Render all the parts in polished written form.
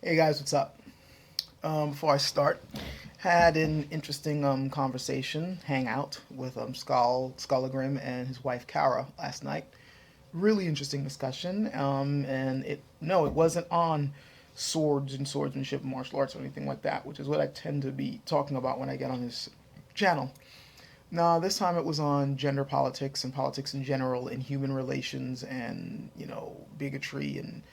Hey guys, what's up? Before I start, had an interesting hangout with Skullagrim and his wife Kara last night. Really interesting discussion. And it wasn't on swords and swordsmanship, martial arts, or anything like that, which is what I tend to be talking about when I get on this channel. No, this time it was on gender politics and politics in general, and human relations, and bigotry and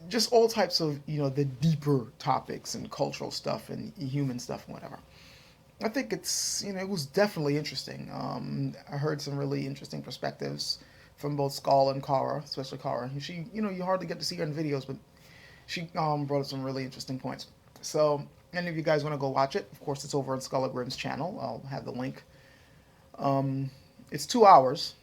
just all types of the deeper topics and cultural stuff and human stuff and whatever. I think it was definitely interesting. I heard some really interesting perspectives from both Skull and Kara, especially Kara. She, you hardly get to see her in videos, but she brought up some really interesting points. So, any of you guys want to go watch it? Of course, it's over on Skullagrim's channel. I'll have the link. Um, it's 2 hours.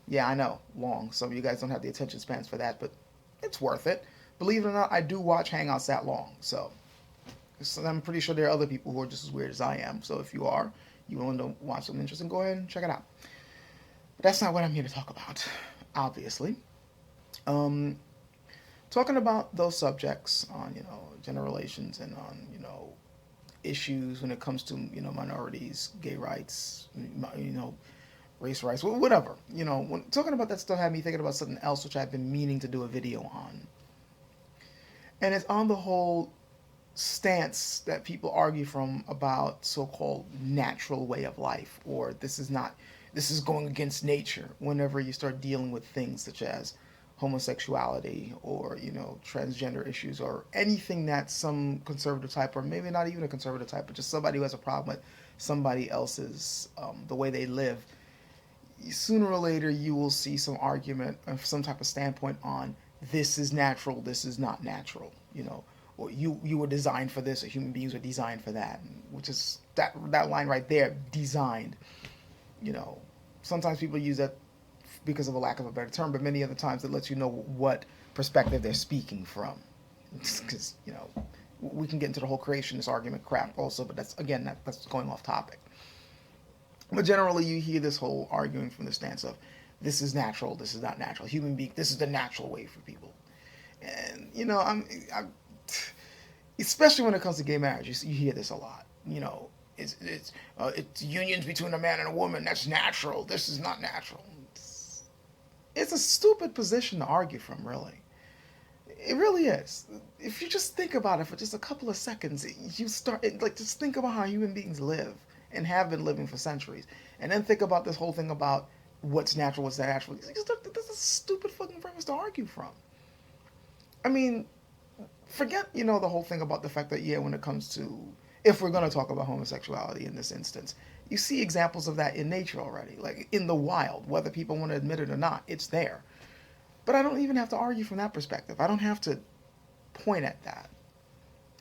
Yeah, I know, long. Some of you guys don't have the attention spans for that, but it's worth it. Believe it or not, I do watch Hangouts that long, so I'm pretty sure there are other people who are just as weird as I am. So if you willing to watch something interesting, go ahead and check it out. But that's not what I'm here to talk about, obviously. Um, Talking about those subjects on gender relations and on issues when it comes to minorities, gay rights, race rights, whatever. When talking about that stuff had me thinking about something else which I've been meaning to do a video on, and it's on the whole stance that people argue from about so-called natural way of life, or this is going against nature whenever you start dealing with things such as homosexuality or transgender issues or anything that some conservative type, or maybe not even a conservative type, but just somebody who has a problem with somebody else's the way they live. Sooner or later you will see some argument of some type of standpoint on this is natural, this is not natural, or you were designed for this, or human beings were designed for that, which is that line right there, designed. You know, sometimes people use that because of a lack of a better term, but many other times it lets you know what perspective they're speaking from. Because we can get into the whole creationist argument crap also, but that's going off topic. But generally, you hear this whole arguing from the stance of this is natural, this is not natural. Human being, this is the natural way for people. And I'm especially when it comes to gay marriage, you hear this a lot. It's unions between a man and a woman. That's natural. This is not natural. It's a stupid position to argue from, really. It really is. If you just think about it for just a couple of seconds, you start just think about how human beings live and have been living for centuries, and then think about this whole thing about what's natural, what's not natural. This is a stupid fucking premise to argue from. I mean, forget the whole thing about the fact that when it comes to, if we're going to talk about homosexuality in this instance, you see examples of that in nature already, like in the wild, whether people want to admit it or not, it's there. But I don't even have to argue from that perspective. I don't have to point at that.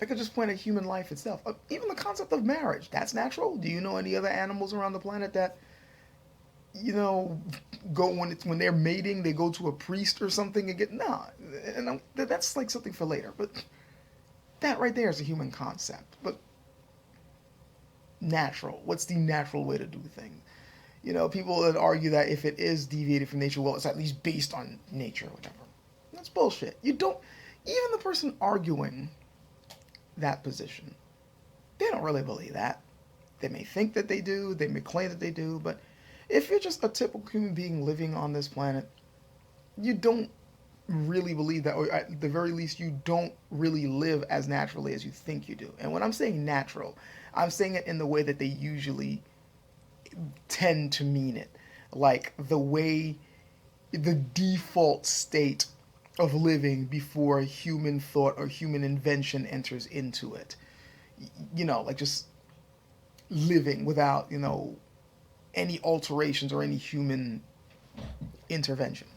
I could just point at human life itself. Even the concept of marriage, that's natural. Do you know any other animals around the planet that go when they're mating, they go to a priest or something and get nah, and that's like something for later. But that right there is a human concept. But natural, what's the natural way to do things? People that argue that if it is deviated from nature, well, it's at least based on nature or whatever. That's bullshit. You don't, even the person arguing that position, they don't really believe that. They may think that they do, they may claim that they do, but if you're just a typical human being living on this planet, you don't really believe that, or at the very least, you don't really live as naturally as you think you do. And when I'm saying natural, I'm saying it in the way that they usually tend to mean it, like the default state of living before human thought or human invention enters into it. Like just living without any alterations or any human intervention.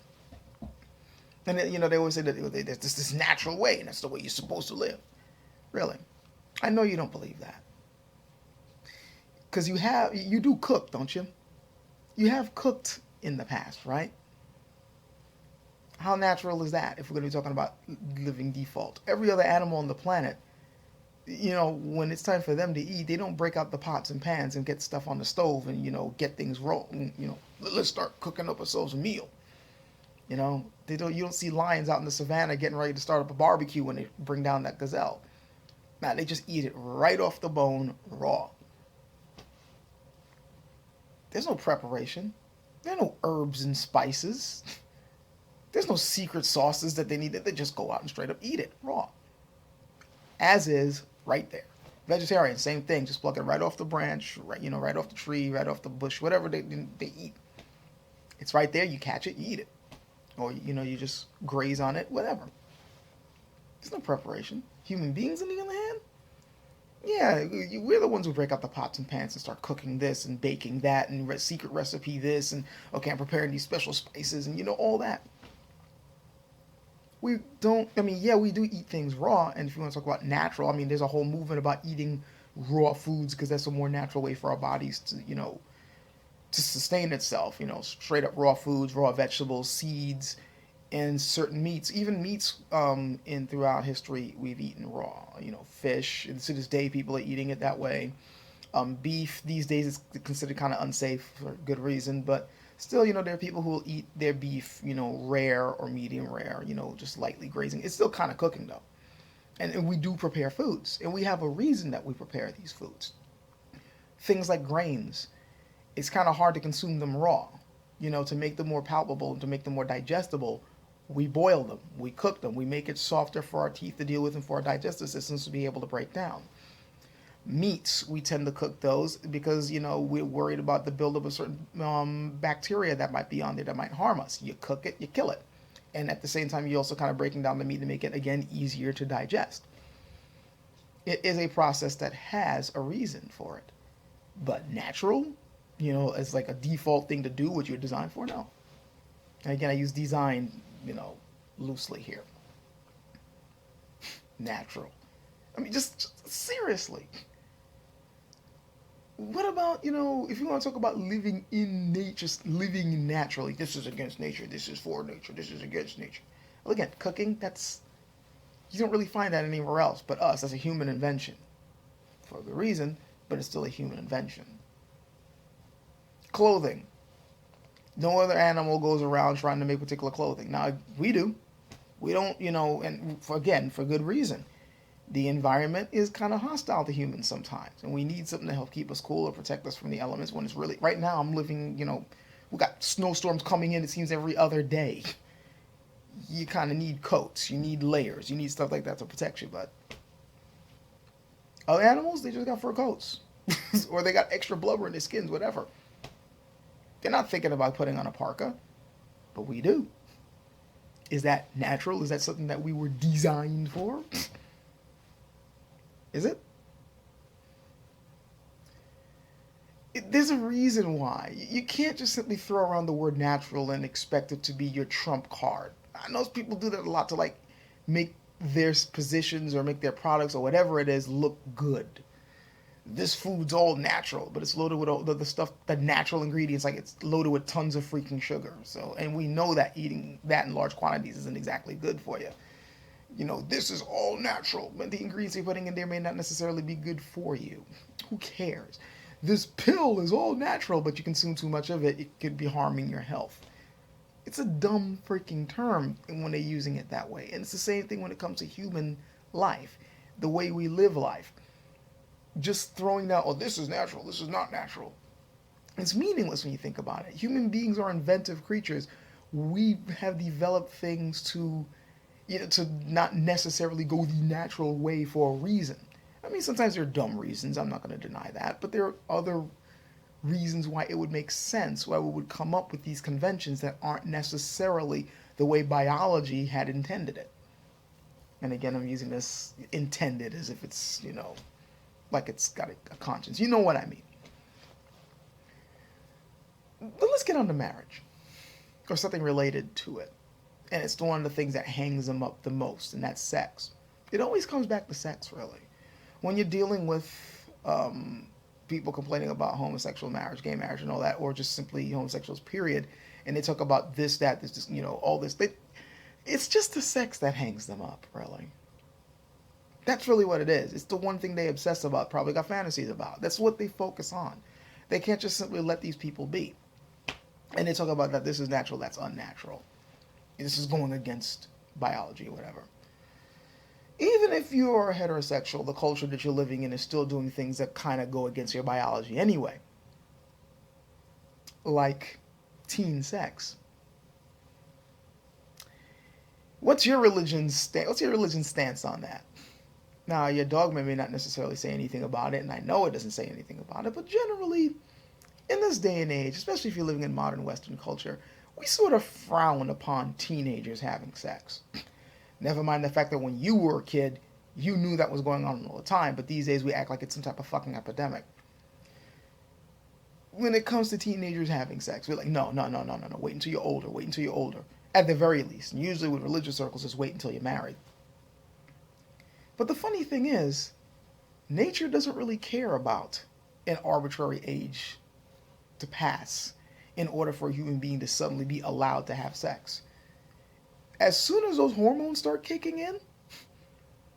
And they always say that there's this natural way, and that's the way you're supposed to live. Really, I know you don't believe that, because you do cook, don't you? You have cooked in the past, right? How natural is that if we're going to be talking about living default? Every other animal on the planet, when it's time for them to eat, they don't break out the pots and pans and get stuff on the stove and, get things rolling. Let's start cooking up ourselves a meal. You don't see lions out in the savannah getting ready to start up a barbecue when they bring down that gazelle. Now they just eat it right off the bone, raw. There's no preparation. There are no herbs and spices. There's no secret sauces that they need. They just go out and straight up eat it raw. As is, right there. Vegetarian, same thing. Just pluck it right off the branch, right, right off the tree, right off the bush, whatever they eat. It's right there. You catch it, you eat it, or you just graze on it, whatever. There's no preparation. Human beings, on the other hand, yeah, we're the ones who break out the pots and pans and start cooking this and baking that and secret recipe this and okay, I'm preparing these special spices and all that. We don't. I mean, yeah, we do eat things raw, and if you want to talk about natural, I mean, there's a whole movement about eating raw foods because that's a more natural way for our bodies to sustain itself. Straight up raw foods, raw vegetables, seeds, and certain meats. Even meats, in throughout history, we've eaten raw. Fish, and to this day, people are eating it that way. Beef these days is considered kind of unsafe for good reason, but still, there are people who will eat their beef, rare or medium rare, just lightly grazing. It's still kind of cooking though, and we do prepare foods, and we have a reason that we prepare these foods. Things like grains, it's kind of hard to consume them raw. To make them more palpable and to make them more digestible, we boil them, we cook them, we make it softer for our teeth to deal with and for our digestive systems to be able to break down. Meats, we tend to cook those because, we're worried about the buildup of certain bacteria that might be on there that might harm us. You cook it, you kill it. And at the same time, you're also kind of breaking down the meat to make it, again, easier to digest. It is a process that has a reason for it. But natural, as like a default thing to do what you're designed for, no. And again, I use design, loosely here. Natural. I mean, just seriously. What about, if you want to talk about living in nature, living naturally, this is against nature, this is for nature, this is against nature. Well, again, cooking, you don't really find that anywhere else but us as a human invention. For a good reason, but it's still a human invention. Clothing. No other animal goes around trying to make particular clothing. Now, we do. We don't, and for good reason. The environment is kind of hostile to humans sometimes, and we need something to help keep us cool or protect us from the elements when it's really, right now I'm living, we got snowstorms coming in, it seems every other day. You kind of need coats, you need layers, you need stuff like that to protect you, but other animals, they just got fur coats, or they got extra blubber in their skins, whatever. They're not thinking about putting on a parka, but we do. Is that natural? Is that something that we were designed for? Is it? There's a reason why. You can't just simply throw around the word natural and expect it to be your trump card. I know people do that a lot to make their positions or make their products or whatever it is look good. This food's all natural, but it's loaded with all the stuff, the natural ingredients, like it's loaded with tons of freaking sugar. So, and we know that eating that in large quantities isn't exactly good for you. This is all natural, but the ingredients you're putting in there may not necessarily be good for you. Who cares? This pill is all natural, but you consume too much of it, it could be harming your health. It's a dumb freaking term when they're using it that way. And it's the same thing when it comes to human life, the way we live life. Just throwing down, oh, this is natural, this is not natural. It's meaningless when you think about it. Human beings are inventive creatures. We have developed things to not necessarily go the natural way for a reason. I mean, sometimes there are dumb reasons, I'm not going to deny that, but there are other reasons why it would make sense, why we would come up with these conventions that aren't necessarily the way biology had intended it. And again, I'm using this intended as if it's, like it's got a conscience. You know what I mean. But let's get on to marriage, or something related to it. And it's one of the things that hangs them up the most, and that's sex. It always comes back to sex, really. When you're dealing with people complaining about homosexual marriage, gay marriage, and all that, or just simply homosexuals, period, and they talk about this, that, this, all this, it's just the sex that hangs them up, really. That's really what it is. It's the one thing they obsess about, probably got fantasies about. That's what they focus on. They can't just simply let these people be. And they talk about that this is natural, that's unnatural. This is going against biology or whatever. Even if you're heterosexual, the culture that you're living in is still doing things that kind of go against your biology anyway, like teen sex. What's your religion's stance on that? Now, your dogma may not necessarily say anything about it, and I know it doesn't say anything about it, but generally, in this day and age, especially if you're living in modern Western culture, we sort of frown upon teenagers having sex. Never mind the fact that when you were a kid, you knew that was going on all the time, but these days we act like it's some type of fucking epidemic. When it comes to teenagers having sex, we're like, no, no, no, no, no, no, wait until you're older, wait until you're older. At the very least. And usually with religious circles, just wait until you're married. But the funny thing is, nature doesn't really care about an arbitrary age to pass in order for a human being to suddenly be allowed to have sex. As soon as those hormones start kicking in,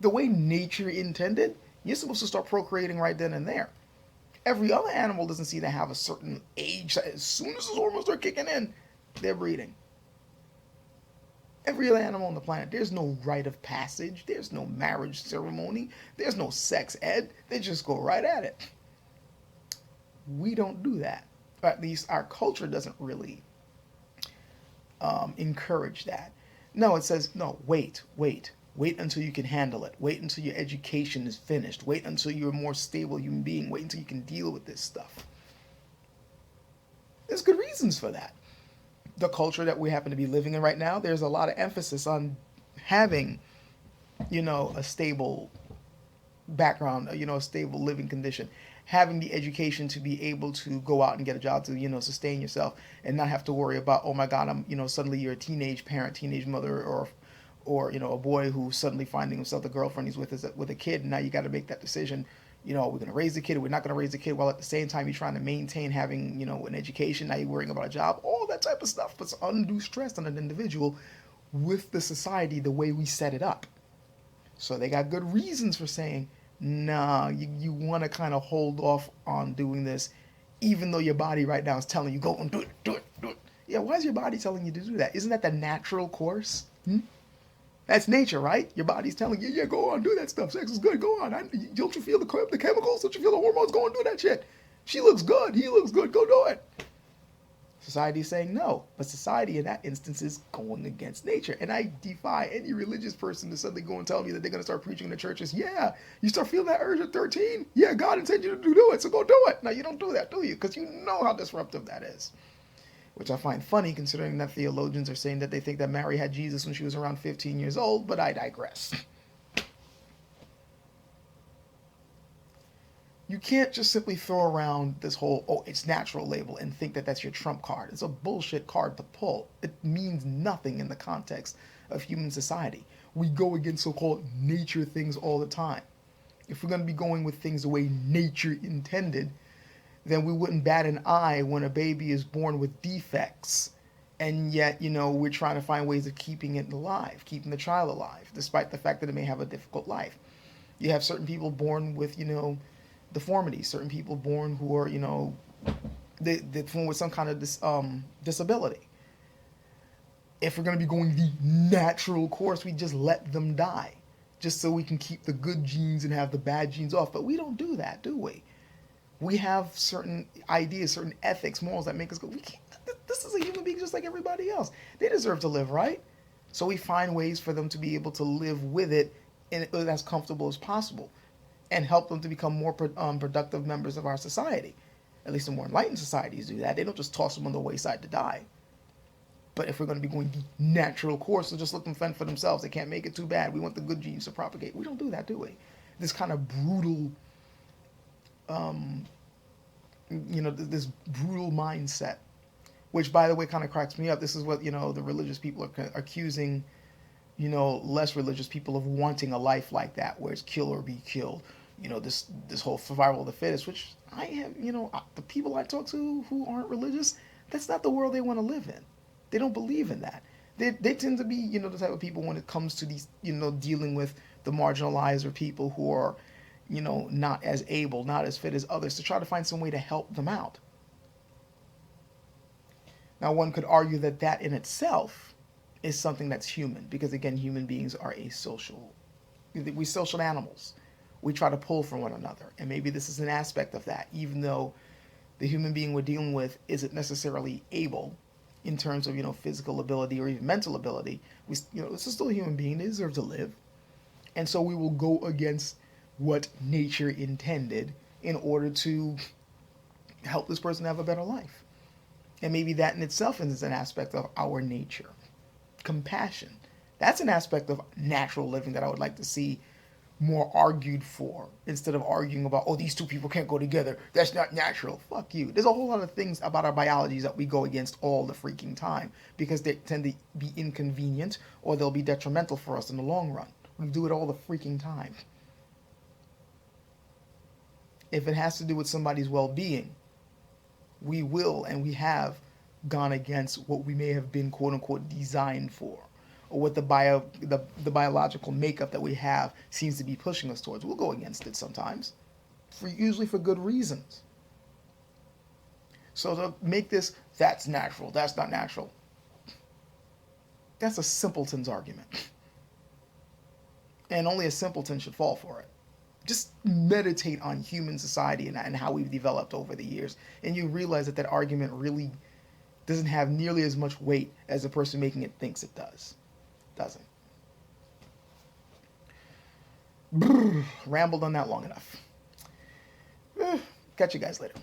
the way nature intended, you're supposed to start procreating right then and there. Every other animal doesn't seem to have a certain age. As soon as those hormones start kicking in, they're breeding. Every other animal on the planet, there's no rite of passage, there's no marriage ceremony, there's no sex ed. They just go right at it. We don't do that. Or at least our culture doesn't really encourage that. No, it says, no, wait, wait. Wait until you can handle it. Wait until your education is finished. Wait until you're a more stable human being. Wait until you can deal with this stuff. There's good reasons for that. The culture that we happen to be living in right now, there's a lot of emphasis on having, a stable background, a stable living condition, having the education to be able to go out and get a job to, sustain yourself and not have to worry about, oh my God, suddenly you're a teenage parent, teenage mother, or a boy who's suddenly finding himself the girlfriend he's with a kid, and now you got to make that decision. We're going to raise the kid, or we're not going to raise the kid, while at the same time you're trying to maintain having, an education. Now you're worrying about a job. All that type of stuff puts undue stress on an individual with the society the way we set it up. So they got good reasons for saying, nah, you want to kind of hold off on doing this, even though your body right now is telling you, go and do it, do it, do it. Yeah, why is your body telling you to do that? Isn't that the natural course? That's nature, right? Your body's telling you, yeah, go on, do that stuff. Sex is good, go on. Don't you feel the chemicals? Don't you feel the hormones? Go and do that shit. She looks good, he looks good, go do it. Society is saying no, but society in that instance is going against nature. And I defy any religious person to suddenly go and tell me that they're going to start preaching in the churches. Yeah, you start feeling that urge at 13. Yeah, God intended you to do it, so go do it. Now, you don't do that, do you? Because you know how disruptive that is. Which I find funny, considering that theologians are saying that they think that Mary had Jesus when she was around 15 years old, but I digress. You can't just simply throw around this whole, oh, it's natural label and think that that's your trump card. It's a bullshit card to pull. It means nothing in the context of human society. We go against so-called nature things all the time. If we're going to be going with things the way nature intended, then we wouldn't bat an eye when a baby is born with defects. And yet, we're trying to find ways of keeping it alive, keeping the child alive, despite the fact that it may have a difficult life. You have certain people born with, deformities, certain people born who are, they're born with some kind of disability. If we're going to be going the natural course, we just let them die, just so we can keep the good genes and have the bad genes off. But we don't do that, do we? We have certain ideas, certain ethics, morals that make us go, we can't, this is a human being just like everybody else. They deserve to live, right? So we find ways for them to be able to live with it and as comfortable as possible, and help them to become more productive members of our society. At least the more enlightened societies do that. They don't just toss them on the wayside to die. But if we're going to be going the natural course, so just let them fend for themselves. They can't make it too bad. We want the good genes to propagate. We don't do that, do we? This kind of brutal, this brutal mindset, which, by the way, kind of cracks me up. This is what, the religious people are accusing, less religious people of wanting a life like that, where it's kill or be killed. This whole survival of the fittest, which I have, the people I talk to who aren't religious, that's not the world they want to live in. They don't believe in that. They tend to be, the type of people when it comes to these, dealing with the marginalized or people who are, not as able, not as fit as others, to try to find some way to help them out. Now, one could argue that that in itself is something that's human, because again, human beings are asocial We social animals. We try to pull from one another. And maybe this is an aspect of that, even though the human being we're dealing with isn't necessarily able in terms of, physical ability or even mental ability. This is still a human being. They deserve to live. And so we will go against what nature intended in order to help this person have a better life. And maybe that in itself is an aspect of our nature. Compassion. That's an aspect of natural living that I would like to see more argued for, instead of arguing about, oh, these two people can't go together, that's not natural. Fuck you. There's a whole lot of things about our biologies that we go against all the freaking time because they tend to be inconvenient or they'll be detrimental for us in the long run. We do it all the freaking time. If it has to do with somebody's well-being, we will and we have gone against what we may have been quote unquote designed for, or what the biological makeup that we have seems to be pushing us towards. We'll go against it sometimes, usually for good reasons. So to make this, that's natural, that's not natural, that's a simpleton's argument. And only a simpleton should fall for it. Just meditate on human society and how we've developed over the years, and you realize that argument really doesn't have nearly as much weight as the person making it thinks it does. Doesn't. Rambled on that long enough. Catch you guys later.